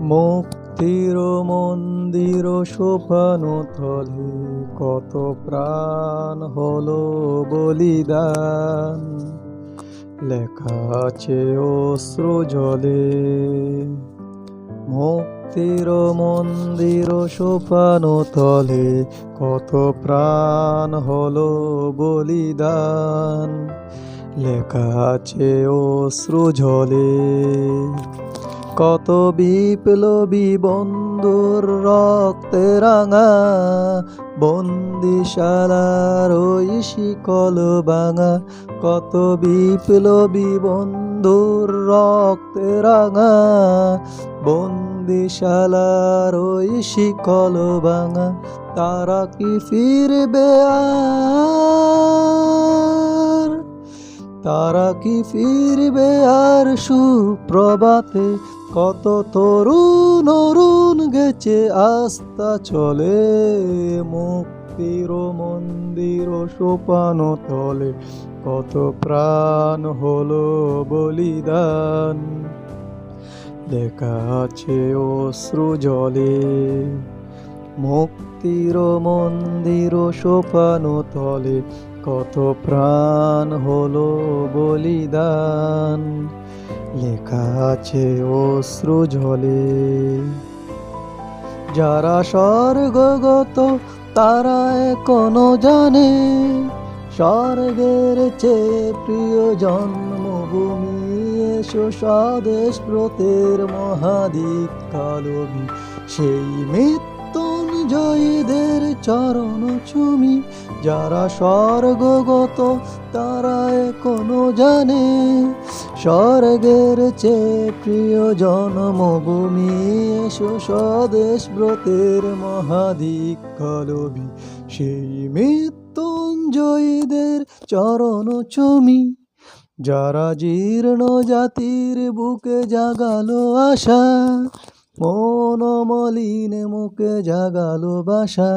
মুক্তির মন্দির সোপানো তলে কত প্রাণ হলো বলিদান, লেখা আছে অশ্রু জলে। মুক্তির মন্দির সোপানো তলে কত প্রাণ হলো বলিদান, লেখা আছে অশ্রু জলে। কত বিপ্লবী বন্ধুর রক্তে রাঙা বন্দিশালার ওই শিকল ভাঙা, কত বিপ্লবী বন্ধুর রক্তে রাঙা বন্দিশালার ওই শিকল ভাঙা। তারা কি ফিরবে আর, তারা কি ফিরবে আর সুপ্রভাতে? কত তরুণ অরুণ গেছে আস্থা চলে, মুক্তির মন্দির সোপানো তলে কত প্রাণ হলো বলিদান, লেখা আছে অশ্রু জলে। মুক্তির মন্দির সোপানো তলে কত প্রাণ হলো বলিদান, লেখা আছে অশ্রু জলে। যারা স্বর্গগত তারা এখনো জানে, স্বর্গের চেয়ে প্রিয় জন্মভূমি, এসো স্বদেশ ব্রতের মহাদিক কালবি। সেই মৃত্যুঞ্জয়ীদের চরণ চুমি, যারা স্বর্গগত তারা এখনো জানে, স্বর্গের চেয়ে প্রিয় জন্মভূমি, এসো স্বদেশ ব্রতের মহাদিক কালবি। সেই মৃত্যুঞ্জয়ীদের চরণ চুমি, যারা জীর্ণ জাতির বুকে জাগালো আশা, মন মলিন মুখে জাগালো বাসা।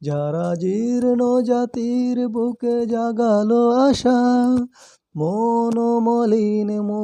যারা জীর্ণ জাতির বুকে জাগালো আশা, মন মলিন মুখে